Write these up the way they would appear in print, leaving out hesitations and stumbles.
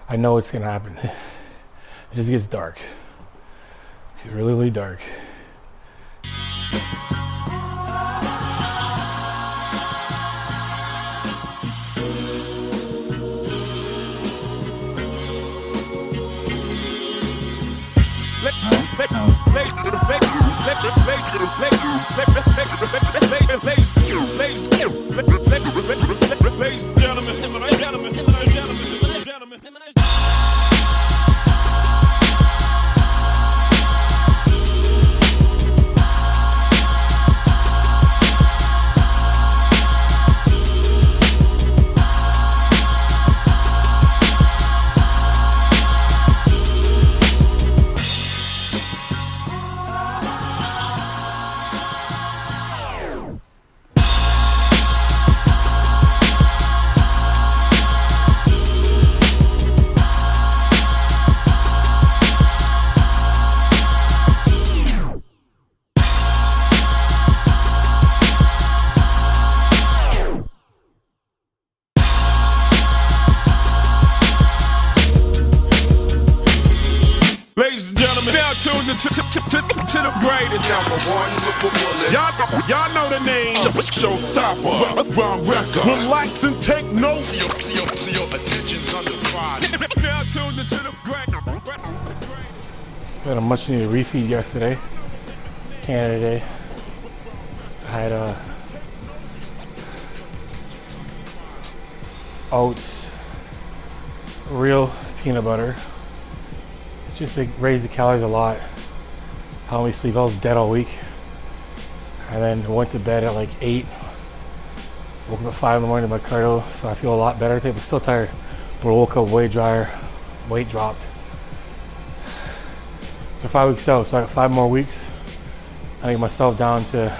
I know it's gonna happen. It just gets dark. It's really, really dark. Ladies and gentlemen, now tuned to the greatest. Number one with a bullet. Y'all know the name. Showstopper. Run record. Relax and take notes. See your attention's under fire. Now tuned to the greatest. Got a much needed refeed yesterday. Canada Day. I had oats, real peanut butter. Just to raise the calories a lot. Helped me sleep. I was dead all week. And then went to bed at like 8. Woke up at 5 in the morning to my cardio, so I feel a lot better today, but still tired. But I woke up way drier, weight dropped. So 5 weeks out, so I got 5 more weeks. I get myself down to,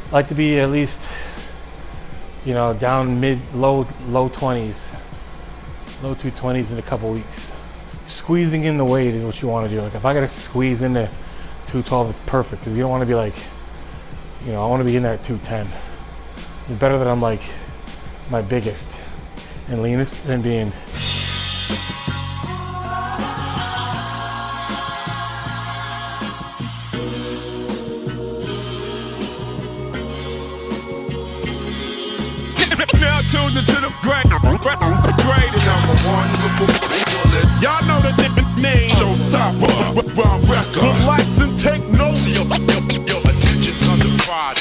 I'd like to be at least, down low 20s, low 220s in a couple weeks. Squeezing in the weight is what you want to do. Like if I gotta squeeze into 212, it's perfect because you don't want to be like, I want to be in there at 210. It's better that I'm like my biggest and leanest than being. Now tuned to the greatest. Number one with a bullet. Y'all know the name. Showstopper. Run record. Relax and take notes. See your attention's under fire.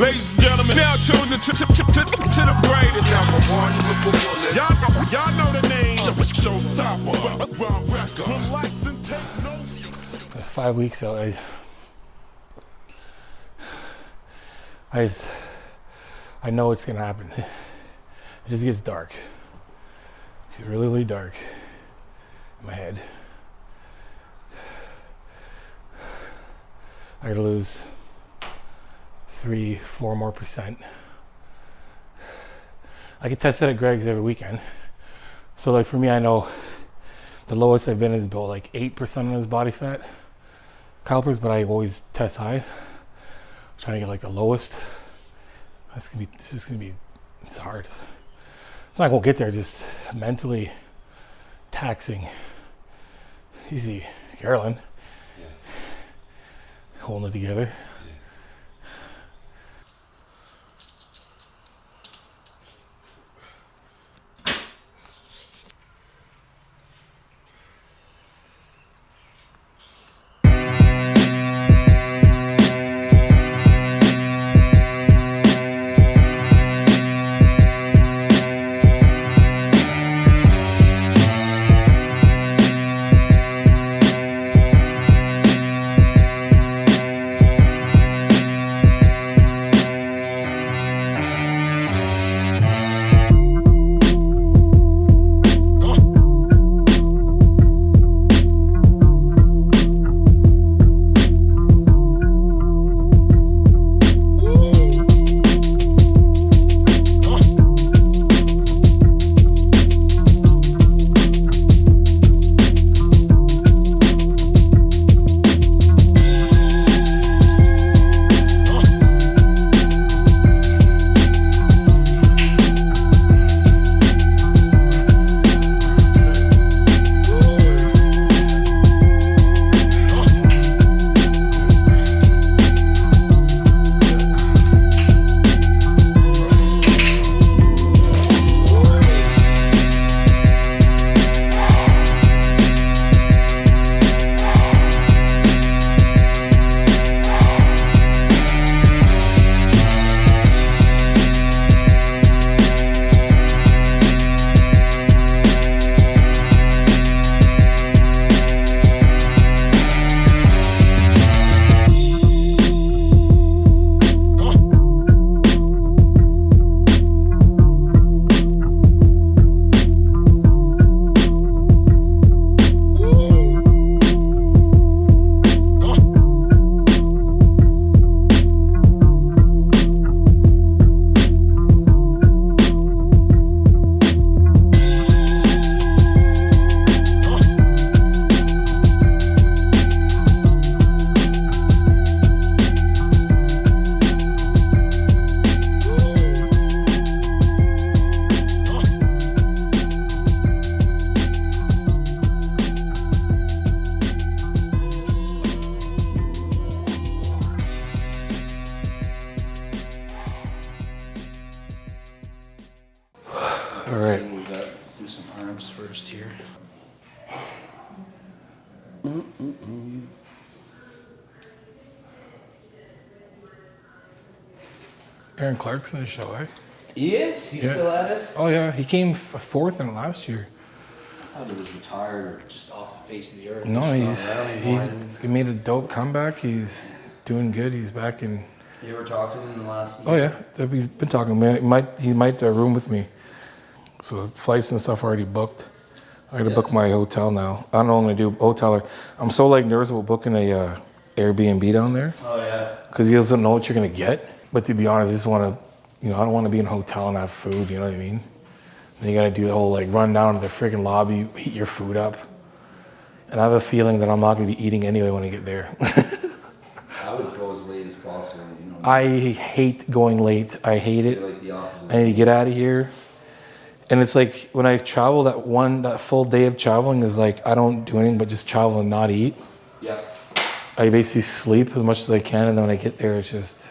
Ladies and gentlemen, now tuned to the greatest. Number one with a bullet. Y'all know the name. Showstopper. Run record. Relax and take notes. That's 5 weeks out. I know it's gonna happen. It just gets dark. It's really, really dark in my head. I gotta lose 3-4 more %. I get tested at Greg's every weekend. So like for me, I know the lowest I've been is about like 8% on his body fat calipers, but I always test high. I'm trying to get like the lowest. This is gonna be, it's hard. It's not gonna get there, just mentally taxing. Easy, Carolyn. Yeah. Holding it together. Aaron Clark's in the show, eh? He is? He's Yeah. still at it? Oh yeah, he came fourth in it last year. I thought he was retired or just off the face of the earth. No, Just not around anymore. he made a dope comeback. He's doing good. He's back in. You ever talked to him in the last Oh yeah, we've been talking. He might room with me. So flights and stuff already booked. I gotta book my hotel now. I don't know what I'm gonna do. Hotel. I'm so like nervous about booking a Airbnb down there. Oh, yeah. Because you don't know what you're gonna get. But to be honest, I just want to, I don't want to be in a hotel and have food. You know what I mean? Then you gotta do the whole like run down to the freaking lobby, heat your food up. And I have a feeling that I'm not gonna be eating anyway when I get there. I would go as late as possible. I hate going late. I hate it. Like the opposite. I need to get out of here. And it's like when I travel, that full day of traveling is like I don't do anything but just travel and not eat. Yeah. I basically sleep as much as I can, and then when I get there, it's just.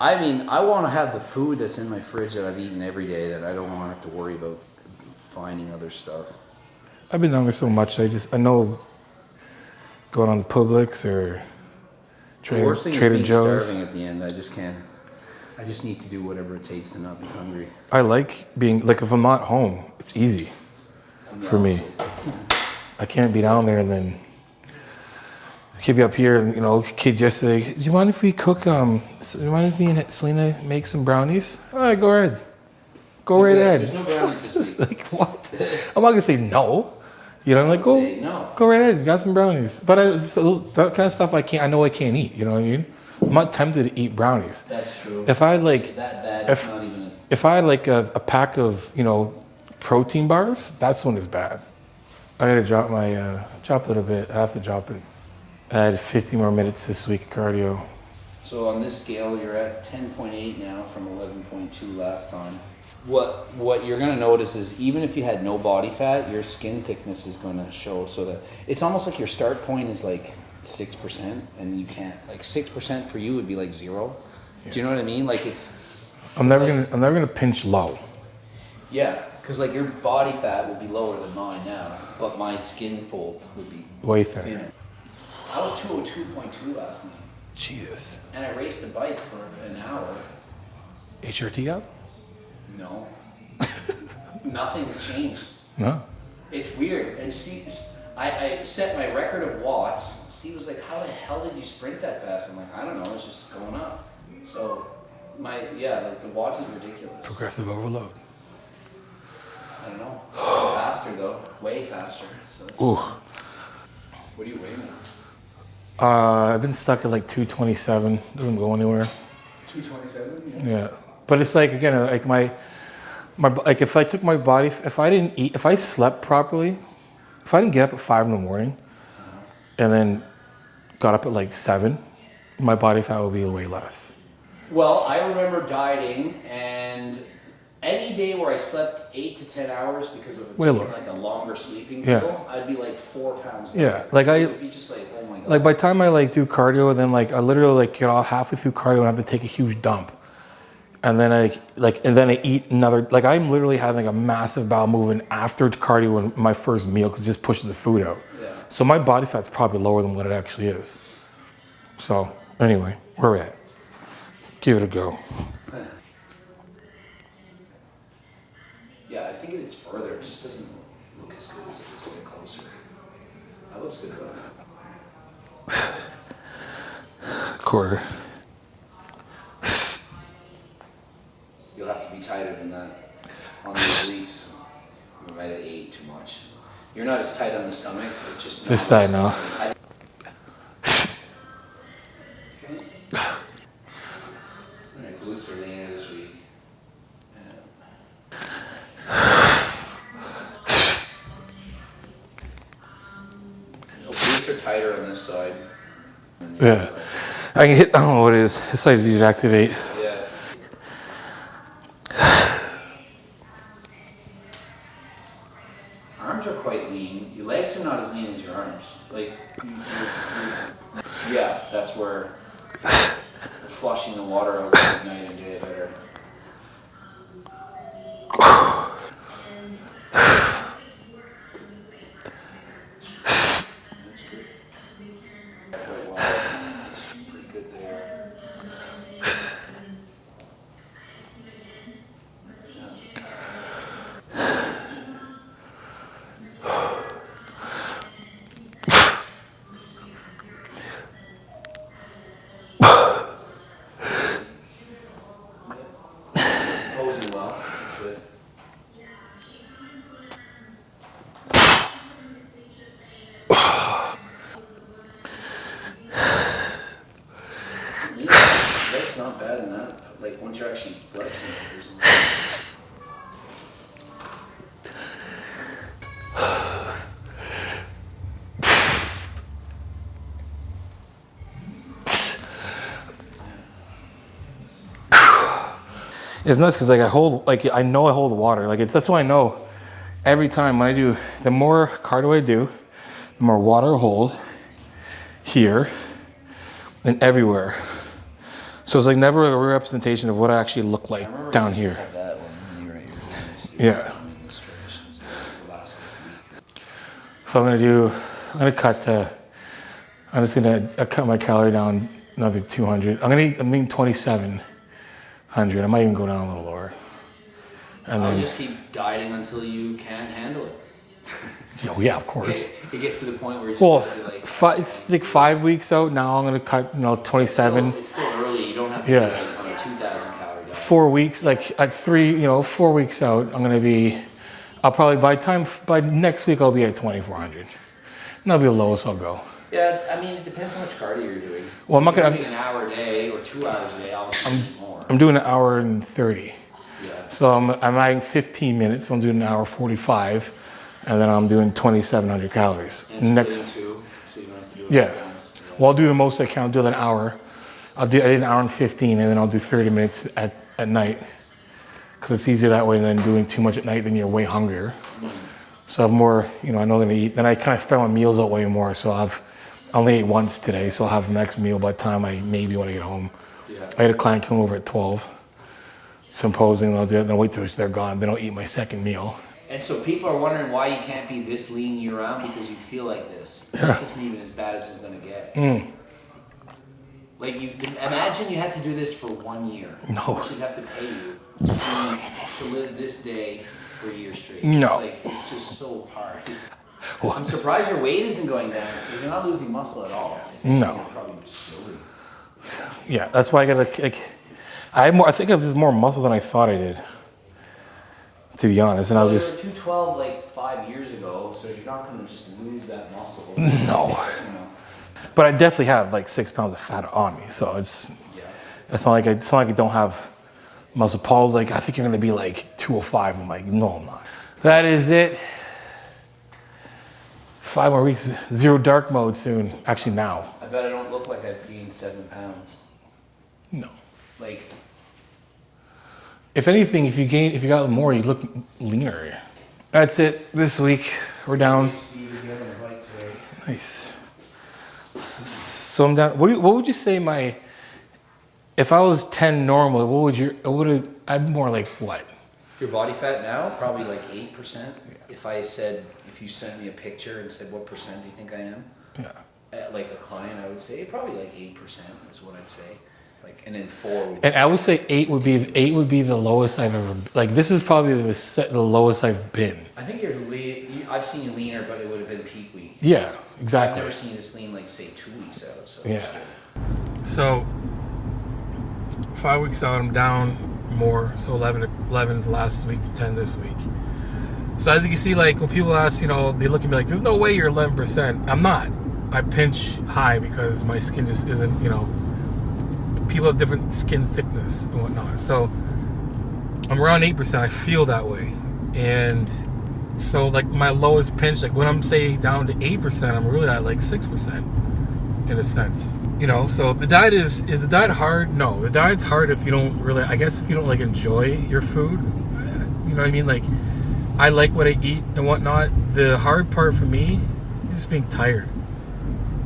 I mean, I want to have the food that's in my fridge that I've eaten every day that I don't want to have to worry about finding other stuff. I've been down there so much. I know going on the Publix or The worst thing Trader is being Joe's. starving at the end. I just can't. I just need to do whatever it takes to not be hungry. I like being like if I'm not home, it's easy for me. I can't be down there and then keep you up here. And, kid yesterday. Do you mind if we cook? Do you mind if me and Selena make some brownies? All right, go ahead. Go right ahead. There's no brownies this week. Like what? I'm not gonna say no. I'm like go. Say no. Go right ahead. Got some brownies. But that kind of stuff I know I can't eat. You know what I mean? I'm not tempted to eat brownies. That's true. If I like, It's that bad. It's not even. if I had like a pack of protein bars, that's when it's bad. I gotta drop it a bit. I have to drop it. I had 50 more minutes this week of cardio. So on this scale, you're at 10.8 now from 11.2 last time. What you're gonna notice is even if you had no body fat, your skin thickness is gonna show. So that it's almost like your start point is like 6%, and you can't 6% for you would be like 0. Yeah. Do you know what I mean? Like it's. I'm never gonna pinch low. Yeah, because like your body fat would be lower than mine now, but my skin fold would be way thinner. I was 202.2 last night. Jesus. And I raced a bike for an hour. HRT up? No. Nothing's changed. No. It's weird. And see, I set my record of watts. Steve was like, how the hell did you sprint that fast? I'm like, I don't know, it's just going up. So the watts is ridiculous. Progressive overload. I don't know. Faster though. Way faster. So ooh. What do you weigh now? I've been stuck at like 227. Doesn't go anywhere. 227? Yeah. But it's like, again, like my like if I took my body, if I didn't eat, if I slept properly, if I didn't get up at 5 in the morning and then got up at like 7, my body fat would be way less. Well, I remember dieting, and any day where I slept 8 to 10 hours because of taking like a longer sleeping pill, I'd be like 4 pounds lighter. Yeah, like It'd be just like, oh my god. Like by the time I do cardio, then I literally get all halfway through cardio and I have to take a huge dump, and then I eat another. I'm literally having a massive bowel movement after cardio and my first meal because it just pushes the food out. Yeah. So my body fat's probably lower than what it actually is. So anyway, where are we at? Give it a go. Yeah, I think it is further. It just doesn't look as good as it is a bit closer. That looks good though. Quarter. You'll have to be tighter than that on the obliques. You might have ate too much. You're not as tight on the stomach. It's just This side now. Okay. My glutes are leaner this week. Glutes are tighter on this side. Yeah. I can hit. I don't know what it is. This side's easy to activate. Yeah. Arms are quite lean. Your legs are not as lean as your arms. Yeah, that's where flushing the water out at night and day better. not bad in that. Like once you're actually flexing it, there's It's nuts because like I know I hold the water. Like that's why I know every time when I do, the more cardio I do, the more water I hold here and everywhere. So it's like never a representation of what I actually look like down here. have that when you were at your place. Yeah. Administrations the last week. So I'm just gonna cut my calorie down another 200. I'm gonna eat 2,700. I might even go down a little lower. And I'll then just keep dieting until you can't handle it. oh yeah, of course. It gets to the point where you Well, just have to like. it's like 5 weeks out now. I'm gonna cut 27. It's still early. You don't have to Yeah. be like on a 2,000 calorie diet. 4 weeks, like at 4 weeks out, I'm gonna be. I'll probably by next week I'll be at 2,400. And that'll be the lowest I'll go. Yeah, I mean, it depends how much cardio you're doing. Well, I'm not If you're gonna. doing an hour a day or 2 hours a day, obviously eat more. I'm doing an hour and 30. Yeah. So I'm adding 15 minutes. So I'm doing an hour 45, and then I'm doing 2,700 calories. And Next, split in two, so you don't have to do it yeah. all at once. Yeah. Well, I'll do the most I can. I'll do an hour. I did an hour and 15, and then I'll do 30 minutes at night. Because it's easier that way than doing too much at night. Then you're way hungrier. So I've more, I know I'm gonna eat. Then I kind of spread my meals out way more. So I only ate once today, so I'll have the next meal by the time I maybe want to get home. Yeah. I had a client come over at 12. Symposing, they'll wait till they're gone. Then I'll eat my second meal. And so people are wondering why you can't be this lean year round because you feel like this. This isn't even as bad as it's gonna get. Like you imagine you had to do this for 1 year. No. She'd have to pay you to live this day for a year straight. No. It's just so hard. Well, I'm surprised your weight isn't going down, so you're not losing muscle at all. No. You're probably just building. yeah, that's why I gotta. I think I have just more muscle than I thought I did. To be honest, and I Well, was just you were 212 like 5 years ago, so you're not gonna just lose that muscle. no. You know. But I definitely have like 6 pounds of fat on me, so it's not like I don't have muscle. Paul's like, I think you're gonna be like 205. I'm like, no, I'm not. That is it. 5 more weeks, zero dark mode soon. Actually, now. I bet I don't look like I've gained 7 pounds. No. Like, If anything, if you got more, you look leaner. That's it. This week we're down. Nice. So I'm down. What would you say if I was 10 normal? I'm more like what? your body fat now, probably like 8%. If you sent me a picture and said, what percent do you think I am? Yeah. Like a client, I would say probably like 8% is what I'd say. Like, and then 4 would be. And I would say 8 would be the lowest I've ever. Like this is probably the lowest I've been. I think I've seen you leaner, but it would have been peak week. Yeah, exactly. I've never seen you this lean, like say 2 weeks out. So Yeah. So 5 weeks out, I'm down more. So 11 last week to 10 this week. So as you can see, like when people ask, they look at me like, "There's no way you're 11%." I'm not. I pinch high because my skin just isn't. People have different skin thickness and whatnot. So I'm around 8%. I feel that way, and so like my lowest pinch, like when I'm say down to 8%, I'm really at like 6% in a sense. So the diet is the diet hard? No, the diet's hard if you don't really, I guess if you don't like enjoy your food. You know what I mean? Like I like what I eat and whatnot. The hard part for me is just being tired.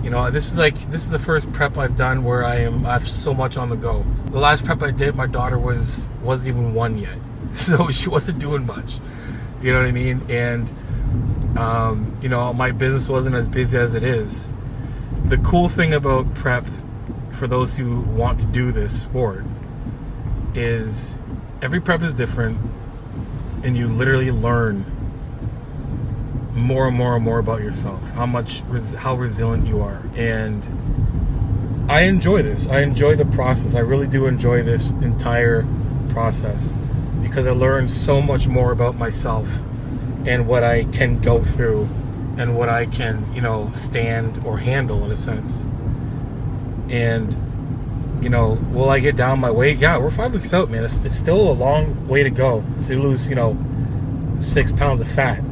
This is the first prep I've done where I have so much on the go. The last prep I did, my daughter wasn't even 1 yet, so she wasn't doing much. You know what I mean? And my business wasn't as busy as it is. The cool thing about prep, for those who want to do this sport, is every prep is different, and you literally learn more and more and more about yourself, how resilient you are. And I enjoy this. I enjoy the process. I really do enjoy this entire process because I learned so much more about myself and what I can go through and what I can, stand or handle in a sense. And you know, will I get down my weight? Yeah, we're 5 weeks out, man. It's still a long way to go to lose, you know, 6 pounds of fat.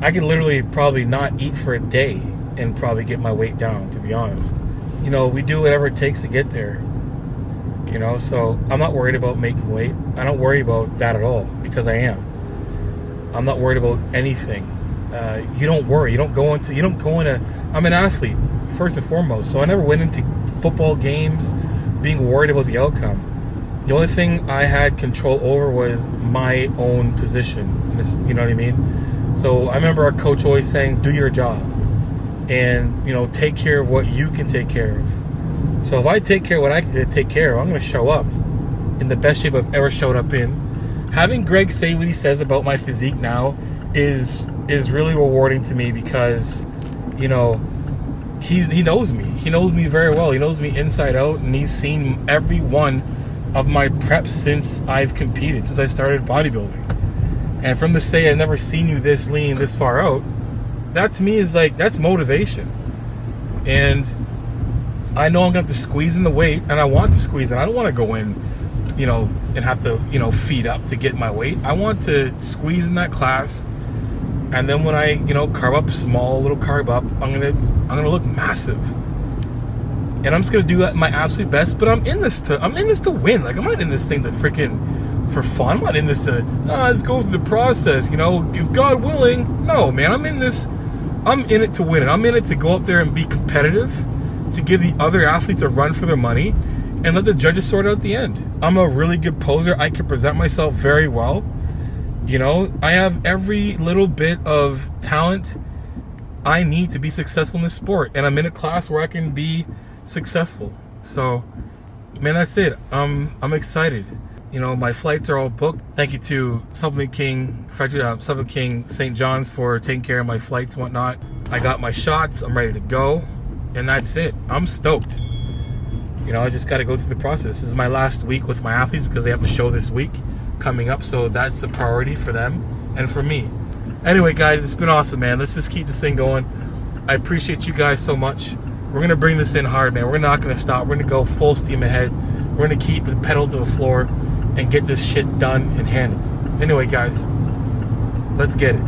I can literally probably not eat for a day and probably get my weight down, to be honest. You know, we do whatever it takes to get there. You know, so I'm not worried about making weight. I don't worry about that at all, because I am. I'm not worried about anything. You don't worry. You don't go into. I'm an athlete first and foremost, so I never went into football games being worried about the outcome. The only thing I had control over was my own position. You know what I mean? So I remember our coach always saying, "Do your job, and you know, take care of what you can take care of." So if I take care of what I can take care of, I'm going to show up in the best shape I've ever showed up in. Having Greg say what he says about my physique now is really rewarding to me, because, you know, he knows me. He knows me very well. He knows me inside out, and he's seen every one of my preps since I've competed, since I started bodybuilding. And from to say I've never seen you this lean, this far out, that to me is like, that's motivation. And I know I'm going to have to squeeze in the weight, and I want to squeeze in. I don't want to go in, you know, and have to, you know, feed up to get my weight. I want to squeeze in that class, and then when I, you know, carb up small, little carb up, I'm gonna look massive. And I'm just gonna do that my absolute best. But I'm in this to win. Like, I'm not in this thing to freaking for fun. I'm not in this to let's go through the process. You know, if God willing. No, man, I'm in it to win it. I'm in it to go up there and be competitive, to give the other athletes a run for their money, and let the judges sort it out at the end. I'm a really good poser. I can present myself very well. You know, I have every little bit of talent I need to be successful in this sport, and I'm in a class where I can be successful. So, man, that's it. I'm excited. You know, my flights are all booked. Thank you to Supplement King St. John's for taking care of my flights and whatnot. I got my shots. I'm ready to go, and that's it. I'm stoked. You know, I just got to go through the process. This is my last week with my athletes, because they have a show this week coming up, so that's the priority for them and for me. Anyway, guys, it's been awesome, man. Let's just keep this thing going. I appreciate you guys so much. We're gonna bring this in hard, man. We're not gonna stop. We're gonna go full steam ahead. We're gonna keep the pedal to the floor and get this shit done and handled. Anyway, guys, let's get it.